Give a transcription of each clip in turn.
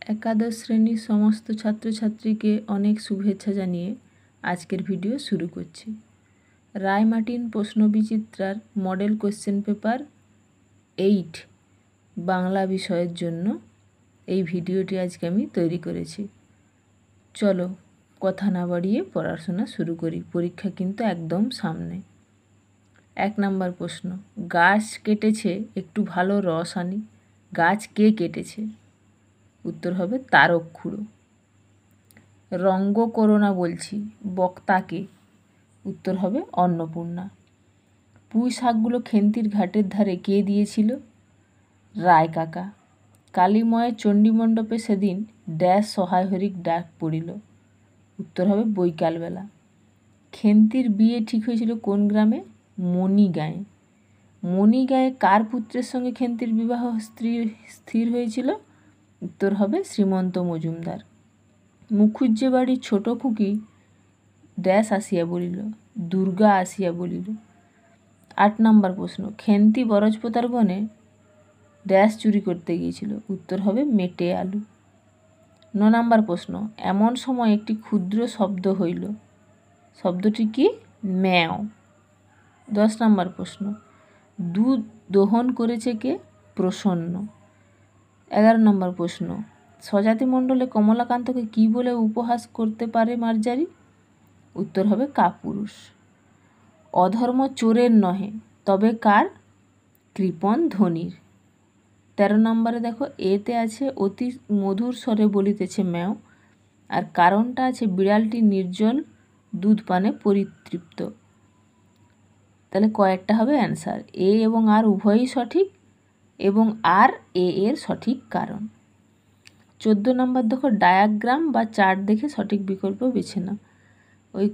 একাদশ শ্রেণীর সমস্ত ছাত্রছাত্রীকে অনেক শুভেচ্ছা জানিয়ে আজকের ভিডিও শুরু করছি। রায়-মার্টিন প্রশ্নবিচিত্রার মডেল কোশ্চেন পেপার 8 বাংলা বিষয়ের জন্য এই ভিডিওটি আজকে আমি তৈরি করেছি। চলো কথা না বাড়িয়ে পড়াশোনা শুরু করি, পরীক্ষা কিন্তু একদম সামনে। 1 নম্বর প্রশ্ন, গাছ কেটেছে একটু ভালো রস আনি, গাছ কে কেটেছে? উত্তর হবে তারক-খুড়ো। রঙ্গ করো না বলছি, বক্তাকে? উত্তর হবে অন্নপূর্ণা। পুঁই শাকগুলো খেন্তির ঘাটের ধারে কে দিয়েছিল? রায় কাকা। কালীময়ের চণ্ডীমণ্ডপে সেদিন ড্যাশ সহায় হরিক ডাক পড়িল? উত্তর হবে বৈকালবেলা। খেন্তির বিয়ে ঠিক হয়েছিল কোন গ্রামে? মণিগাঁয়ে। মণিগাঁয়ে কার পুত্রের সঙ্গে খেন্তির বিবাহ স্থির হয়েছিল? উত্তর হবে শ্রীমন্ত মজুমদার। মুখুজ্জে বাড়ির ছোট খুকি ড্যাশ আসিয়া বলিল? দুর্গা আসিয়া বলিল। 8 নম্বর প্রশ্ন, খেন্তি বরজপোতার বনে ড্যাশ চুরি করতে গিয়েছিল? উত্তর হবে মেটে আলু। 9 নম্বর প্রশ্ন, এমন সময় একটি ক্ষুদ্র শব্দ হইল, শব্দটি কি? ম্যাও। 10 নম্বর প্রশ্ন, দুধ দোহন করেছে কে? প্রসন্ন। 11 নম্বর প্রশ্ন, স্বজাতি মণ্ডলে কমলাকান্তকে কি বলে উপহাস করতে পারে মার্জারি? উত্তর হবে কাপুরুষ। অধর্ম চোরের নহে, তবে কার? কৃপণ ধনীর। 13 নম্বরে দেখো, এতে আছে অতি মধুর স্বরে বলিতেছে ম্যাও, আর কারণটা আছে বিড়ালটি নির্জল দুধ পানে পরিতৃপ্ত। তাহলে কয়েকটা হবে অ্যান্সার? এ এবং আর উভয়ই সঠিক, এবং আর এ এর সঠিক কারণ। 14 নম্বর দেখো, ডায়াগ্রাম বা চার্ট দেখে সঠিক বিকল্প বেছে নাও। ওই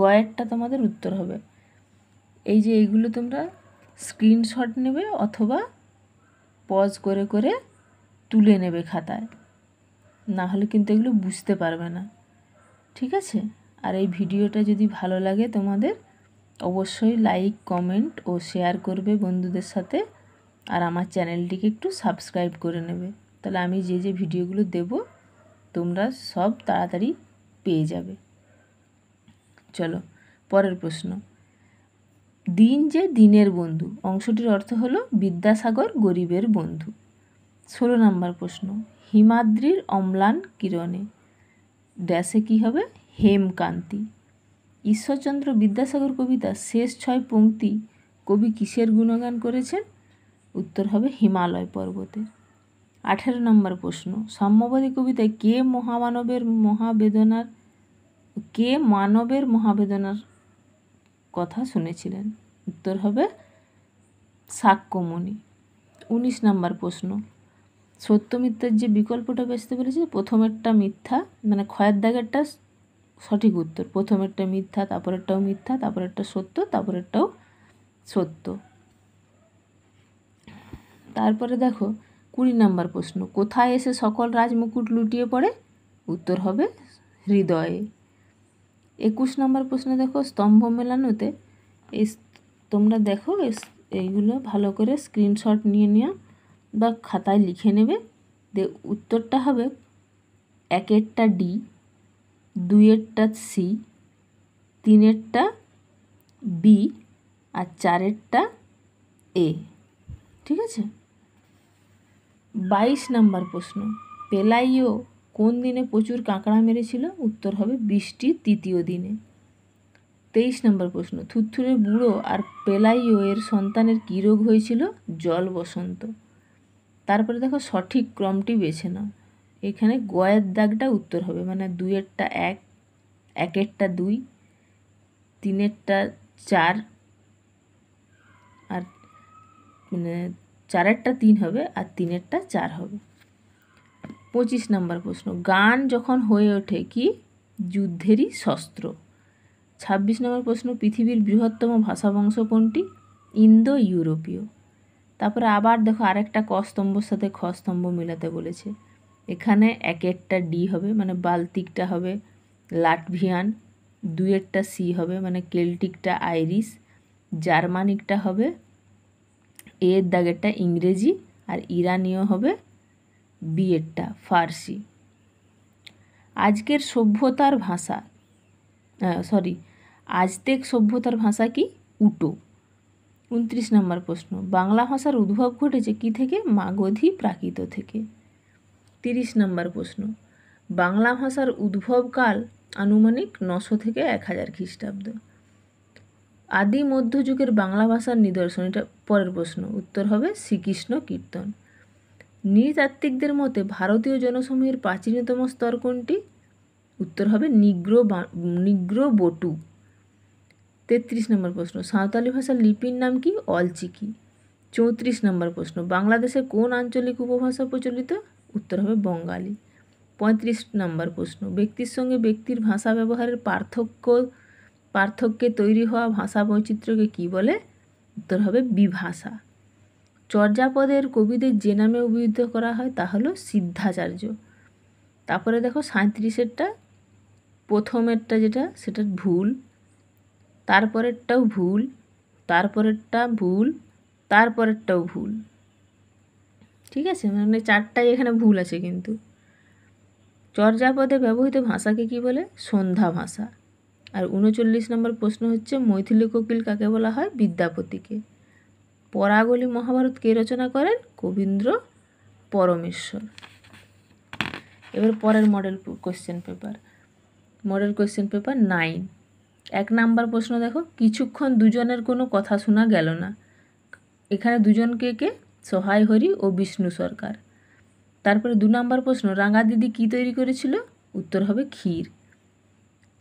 গয়েরটা তোমাদের উত্তর হবে। এই যে এইগুলো তোমরা স্ক্রিনশট নেবে অথবা পজ করে করে তুলে নেবে খাতায়, না হলে কিন্তু এগুলো বুঝতে পারবে না, ঠিক আছে? আর এই ভিডিওটা যদি ভালো লাগে তোমাদের, অবশ্যই লাইক, কমেন্ট ও শেয়ার করবে বন্ধুদের সাথে, আর আমার চ্যানেলটিকে একটু সাবস্ক্রাইব করে নেবে। তাহলে আমি যে যে ভিডিওগুলো দেব তোমরা সব তাড়াতাড়ি পেয়ে যাবে। চলো পরের প্রশ্ন, দিন যে দিনের বন্ধু, অংশটির অর্থ হলো বিদ্যাসাগর গরিবের বন্ধু। 16 নম্বর প্রশ্ন, হিমাদ্রির অম্লান কিরণে ড্যাশে কি হবে? হেমকান্তি। ঈশ্বরচন্দ্র বিদ্যাসাগর কবিতার শেষ 6 পংক্তি কবি কিসের গুণগান করেছেন? উত্তর হবে হিমালয় পর্বতের। 18 নম্বর প্রশ্ন, সাম্যবাদী কবিতায় কে মানবের মহাবেদনার কথা শুনেছিলেন? উত্তর হবে শাক্যমুনি। 19 নম্বর প্রশ্ন, সত্য মিথ্যার যে বিকল্পটা বেচতে বলেছে, প্রথমেরটা মিথ্যা, মানে ক্ষয়ের দাগেরটা সঠিক উত্তর, প্রথমেরটা মিথ্যা, তারপরেরটাও মিথ্যা, তারপরেরটা সত্য, তারপরেরটাও সত্য। তারপরে দেখো 20 নম্বর প্রশ্ন, কোথায় এসে সকল রাজমুকুট লুটিয়ে পড়ে? উত্তর হবে হৃদয়ে। 21 নম্বর প্রশ্ন দেখো, স্তম্ভ মেলানোতে তোমরা দেখো এইগুলো ভালো করে স্ক্রিনশট নিয়ে নেওয়া বা খাতায় লিখে নেবে। উত্তরটা হবে 1এরটা ডি, 2এরটা সি, 3এরটা বি, আর 4এরটা এ, ঠিক আছে? 22 নম্বর প্রশ্ন, পেলাইও কোন দিনে প্রচুর কাঁকড়া মেরেছিল? উত্তর হবে বৃষ্টির 3য় দিনে। 23 নম্বর প্রশ্ন, থুরথুরে বুড়ো আর পেলাইও এর সন্তানের কী রোগ হয়েছিল? জল বসন্ত। তারপরে দেখো সঠিক ক্রমটি বেছে নাও। এখানে গয়ের দাগটা উত্তর হবে, মানে 2এরটা 1, 1এরটা 2, 3এরটা 4, আর মানে 4এরটা 3 হবে, আর 3এরটা 4 হবে। 25 নম্বর প্রশ্ন, গান যখন হয়ে ওঠে কি? যুদ্ধেরই শস্ত্র। 26 নম্বর প্রশ্ন, পৃথিবীর বৃহত্তম ভাষাবংশ কোনটি? ইন্দো ইউরোপীয়। তারপরে আবার দেখো আরেকটা ক স্তম্ভর সাথে খ স্তম্ভ মেলাতে বলেছে। এখানে 1এরটা ডি হবে, মানে বাল্টিকটা হবে লাটভিয়ান, 2এরটা সি হবে, মানে কেল্টিকটা আইরিশ, জার্মানিকটা হবে এর দাগেরটা ইংরেজি, আর ইরানীয় হবে বিয়েরটা ফার্সি। আজকের সভ্যতার ভাষা আজতেক সভ্যতার ভাষা কি? উটো। 29 নম্বর প্রশ্ন, বাংলা ভাষার উদ্ভব ঘটেছে কি থেকে? মাগধী প্রাকৃত থেকে। 30 নম্বর প্রশ্ন, বাংলা ভাষার উদ্ভবকাল আনুমানিক 900 থেকে 1000 খ্রিস্টাব্দ। আদি মধ্যযুগের বাংলা ভাষার নিদর্শন, এটা পরের প্রশ্ন, উত্তর হবে শ্রীকৃষ্ণ কীর্তন। নৃতাত্ত্বিকদের মতে ভারতীয় জনসমূহের প্রাচীনতম স্তর কোনটি? উত্তর হবে নিগ্রো বটু। 33 নম্বর প্রশ্ন, সাঁওতালি ভাষার লিপির নাম কি? অলচিকি। 34 নম্বর প্রশ্ন, বাংলাদেশে কোন আঞ্চলিক উপভাষা প্রচলিত? উত্তর হবে বঙ্গালী। 35 নম্বর প্রশ্ন, ব্যক্তির সঙ্গে ব্যক্তির ভাষা ব্যবহারের পার্থক্যে তৈরি হওয়া ভাষা বৈচিত্র্যকে কি বলে? উত্তর হবে বিভাষা। চর্যাপদের কবিদের যে নামে অভিহিত করা হয় তা হলো সিদ্ধাচার্য। তারপরে দেখো 37-এরটা, প্রথমেরটা যেটা সেটা ভুল, তারপরেরটাও ভুল, তারপরেরটা ভুল, তারপরেরটাও ভুল। ঠিক আছে, মানে 4টাই এখানে ভুল আছে কিন্তু। চর্যাপদে ব্যবহৃত ভাষাকে কি বলে? সন্ধ্যা ভাষা। আর 39 নম্বর প্রশ্ন হচ্ছে, মৈথিলী কোকিল কাকে বলা হয়? বিদ্যাপতিকে। পরাগলি মহাভারত কে রচনা করেন? কবীন্দ্র পরমেশ্বর। এবার পরের মডেল কোশ্চেন পেপার 9। 1 নাম্বার প্রশ্ন দেখো, কিছুক্ষণ দুজনের কোনো কথা শোনা গেল না। এখানে দুজনকে কে? সহায় হরি ও বিষ্ণু সরকার। তারপরে 2 নাম্বার প্রশ্ন, রাঙা দিদি কি তৈরি করেছিল? উত্তর হবে ক্ষীর।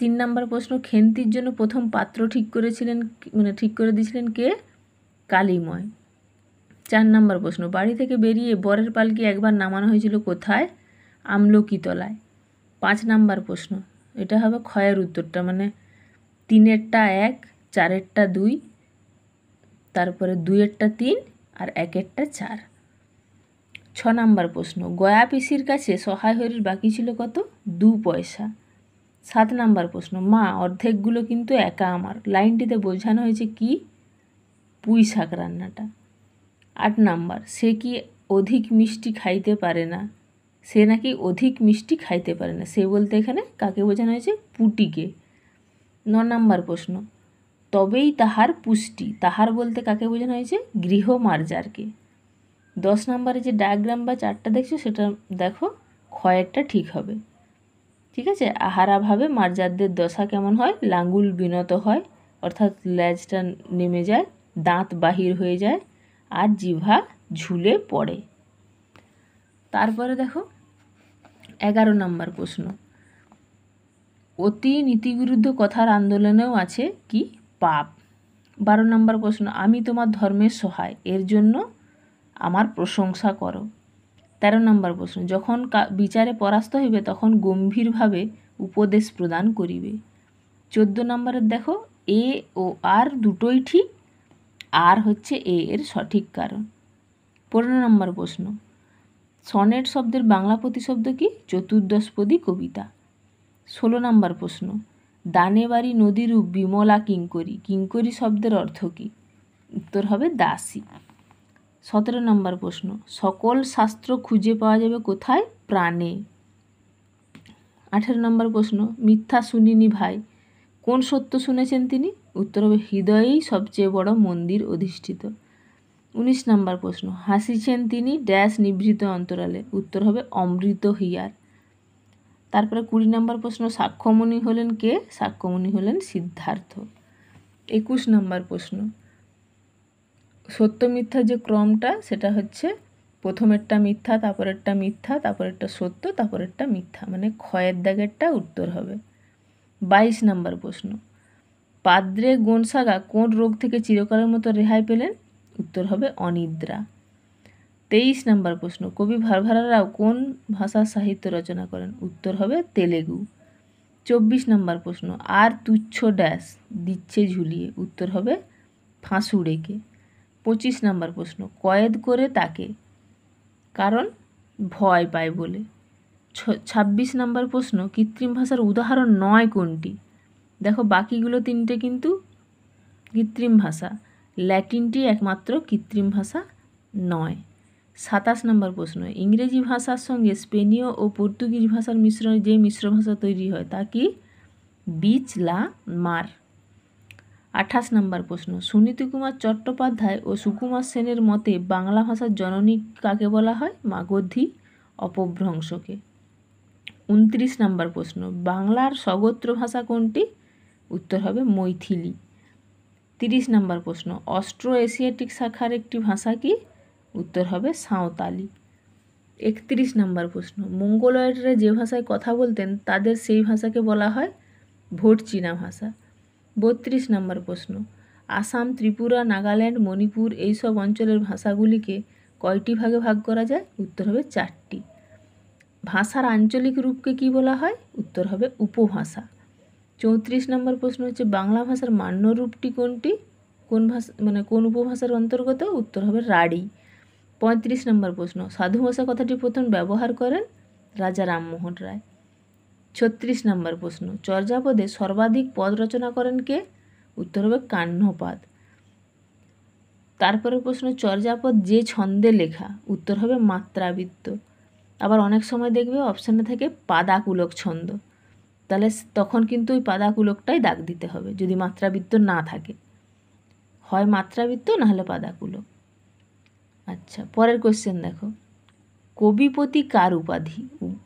3 নাম্বার প্রশ্ন, খেন্তির জন্য প্রথম পাত্র ঠিক করে দিয়েছিলেন কে? কালীময়। 4 নাম্বার প্রশ্ন, বাড়ি থেকে বেরিয়ে বরের পালকি একবার নামানো হয়েছিল কোথায়? আমলকিতলায়। 5 নাম্বার প্রশ্ন, এটা হবে ক্ষয়ের উত্তরটা, মানে 3-এরটা 1, 4-এরটা 2, তারপরে 2-এরটা 3 আর 1-এরটা 4। 6 নাম্বার প্রশ্ন, গয়া পিসির কাছে সহায় হরির বাকি ছিল কত? 2 পয়সা। 7 নাম্বার প্রশ্ন, মা অর্ধেকগুলো কিন্তু একা আমার, লাইনটিতে বোঝানো হয়েছে কি? পুঁই শাক রান্নাটা। 8 নাম্বার, সে কি অধিক মিষ্টি খাইতে পারে না, সে নাকি অধিক মিষ্টি খাইতে পারে না, সে বলতে এখানে কাকে বোঝানো হয়েছে? পুটিকে। 9 নাম্বার প্রশ্ন, তবেই তাহার পুষ্টি, তাহার বলতে কাকে বোঝানো হয়েছে? গৃহমার্জারকে। 10 নাম্বারে যে ডায়াগ্রাম বা চার্টটা দেখছো সেটা দেখো, ক্ষয়েরটা ঠিক হবে। ঠিক আছে, আহারাভাবে মার্জারদের দশা কেমন হয়? লাঙ্গুল বিনত হয়, অর্থাৎ লেজটা নেমে যায়, দাঁত বাহির হয়ে যায় আর জিহ্বা ঝুলে পড়ে। তারপরে দেখো 11 নাম্বার প্রশ্ন, অতি নীতিবিরুদ্ধ কথার আন্দোলনেও আছে কি? পাপ। 12 নাম্বার প্রশ্ন, আমি তোমার ধর্মের সহায়, এর জন্য আমার প্রশংসা করো। 13 নম্বর প্রশ্ন, যখন বিচারে পরাস্ত হইবে তখন গম্ভীরভাবে উপদেশ প্রদান করিবে। 14 নম্বরের দেখো, এ ও আর দুটোই ঠিক, আর হচ্ছে এ এর সঠিক কারণ। 15 নম্বর প্রশ্ন, সনেট শব্দের বাংলা প্রতিশব্দ কি? চতুর্দশপদী কবিতা। 16 নম্বর প্রশ্ন, দানে বাড়ি নদীরূপ বিমলা কিঙ্করী, কিঙ্করী শব্দের অর্থ কি? উত্তর হবে দাসী। 17 নম্বর প্রশ্ন, সকল শাস্ত্র খুঁজে পাওয়া যাবে কোথায়? প্রাণে। 18 নম্বর প্রশ্ন, মিথ্যা শুনিনি ভাই, কোন সত্য শুনেছেন তিনি? উত্তর হবে হৃদয়েই সবচেয়ে বড় মন্দির অধিষ্ঠিত। 19 নম্বর প্রশ্ন, হাসিছেন তিনি ড্যাশ নিভৃত অন্তরালে, উত্তর হবে অমৃত হিয়ার। তারপরে 20 নম্বর প্রশ্ন, সাক্ষ্যমণি হলেন কে? সাক্ষ্যমণি হলেন সিদ্ধার্থ। 21 নম্বর প্রশ্ন, সত্য মিথ্যা যে ক্রমটা সেটা হচ্ছে প্রথমেরটা মিথ্যা, তারপরেরটা মিথ্যা, তারপরেরটা সত্য, তারপরেরটা মিথ্যা, মানে ক্ষয়ের দাগেরটা উত্তর হবে। 22 নম্বর প্রশ্ন, পাদ্রে গোনসাগা কোন রোগ থেকে চিরকালের মতো রেহাই পেলেন? উত্তর হবে অনিদ্রা। 23 নম্বর প্রশ্ন, কবি ভারভারা রাও কোন ভাষার সাহিত্য রচনা করেন? উত্তর হবে তেলেগু। 24 নম্বর প্রশ্ন, আর তুচ্ছ ড্যাশ দিচ্ছে ঝুলিয়ে, উত্তর হবে ফাঁসুড়েকে। 25 নম্বর প্রশ্ন, কয়েদ করে তাকে, কারণ ভয় পায় বলে। 26 নম্বর প্রশ্ন, কৃত্রিম ভাষার উদাহরণ নয় কোনটি? দেখো বাকিগুলো 3টে কিন্তু কৃত্রিম ভাষা, ল্যাটিনটি একমাত্র কৃত্রিম ভাষা নয়। 27 নম্বর প্রশ্ন, ইংরেজি ভাষার সঙ্গে স্পেনীয় ও পর্তুগিজ ভাষার মিশ্রণে যে মিশ্র ভাষা তৈরি হয় তা কি? বিচ লা মার। 28 নম্বর প্রশ্ন, সুনীতি কুমার চট্টোপাধ্যায় ও সুকুমার সেনের মতে বাংলা ভাষার জননী কাকে বলা হয়? মাগধী অপভ্রংশকে। 29 নম্বর প্রশ্ন, বাংলার স্বগোত্র ভাষা কোনটি? উত্তর হবে মৈথিলি। 30 নম্বর প্রশ্ন, অস্ট্রো এশিয়াটিক শাখার একটি ভাষা কি? উত্তর হবে সাঁওতালি। 31 নম্বর প্রশ্ন, মঙ্গোলয়েডরা যে ভাষায় কথা বলতেন তাদের সেই ভাষাকে বলা হয় ভোট চীনা ভাষা। 32 নম্বর প্রশ্ন, আসাম, ত্রিপুরা, নাগাল্যান্ড, মণিপুর এইসব অঞ্চলের ভাষাগুলিকে কয়টি ভাগে ভাগ করা যায়? উত্তর হবে 4টি। ভাষার আঞ্চলিক রূপকে কি বলা হয়? উত্তর হবে উপভাষা। 34 নম্বর প্রশ্ন হচ্ছে বাংলা ভাষার মান্য রূপটি কোনটি? কোন ভাষা কোন উপভাষার অন্তর্গত? উত্তর হবে রাঢ়ী। 35 নম্বর প্রশ্ন, সাধু ভাষা কথাটি প্রথম ব্যবহার করেন রাজা রামমোহন রায়। 36 নম্বর প্রশ্ন, চর্যাপদে সর্বাধিক পদ রচনা করেন কে? উত্তর হবে কাহ্নপাদ। তারপরে প্রশ্ন, চর্যাপদ যে ছন্দে লেখা? উত্তর হবে মাত্রাবৃত্ত। আবার অনেক সময় দেখবে অপশানে থাকে পাদাকুলক ছন্দ, তাহলে তখন কিন্তু ওই পাদাকুলকটাই দাগ দিতে হবে যদি মাত্রাবৃত্ত না থাকে, হয় মাত্রাবৃত্ত না হলে পাদাকুলক। আচ্ছা, পরের কোশ্চেন দেখো, কবিপতি কার উপাধি?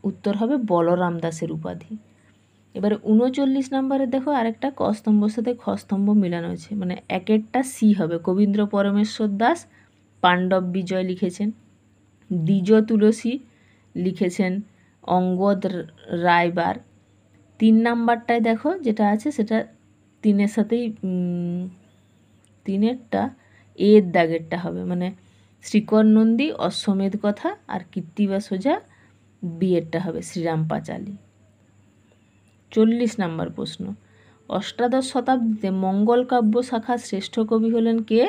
উত্তর হবে বলরাম দাসের উপাধি। এবারে 39 নম্বরে দেখো আরেকটা ক স্তম্ভর সাথে খ স্তম্ভ মিলানো আছে, একেরটা সি হবে। কবীন্দ্র পরমেশ্বর দাস পাণ্ডব বিজয় লিখেছেন। দ্বিজ তুলসী লিখেছেন অঙ্গদ রায়বার। 3 নাম্বারটায় দেখো যেটা আছে সেটা 3-এর সাথেই 3-এরটা এর দাগেরটা হবে, শ্রীকর নন্দী অশ্বমেধ কথা, আর কীর্তিবা সোজা বিয়েরটা হবে শ্রীরাম পাঁচালী। 40 নম্বর প্রশ্ন, অষ্টাদশ শতাব্দীতে মঙ্গল কাব্য শাখার শ্রেষ্ঠ কবি হলেন কে?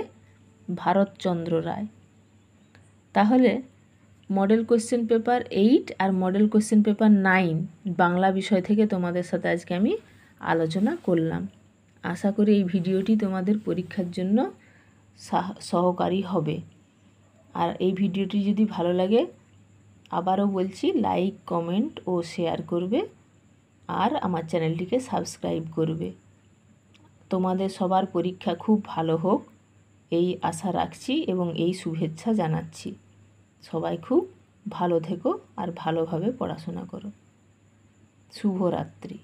ভারতচন্দ্র রায়। তাহলে মডেল কোশ্চেন পেপার 8 আর মডেল কোশ্চেন পেপার 9 বাংলা বিষয় থেকে তোমাদের সাথে আজকে আমি আলোচনা করলাম। আশা করি এই ভিডিওটি তোমাদের পরীক্ষার জন্য সহকারী হবে। আর এই ভিডিওটি যদি ভালো লাগে আবারও বলছি লাইক, কমেন্ট ও শেয়ার করবে, আর আমার চ্যানেলটিকে সাবস্ক্রাইব করবে। তোমাদের সবার পরীক্ষা খুব ভালো হোক এই আশা রাখছি এবং এই শুভেচ্ছা জানাচ্ছি। সবাই খুব ভালো থেকো আর ভালোভাবে পড়াশোনা করো। শুভরাত্রি।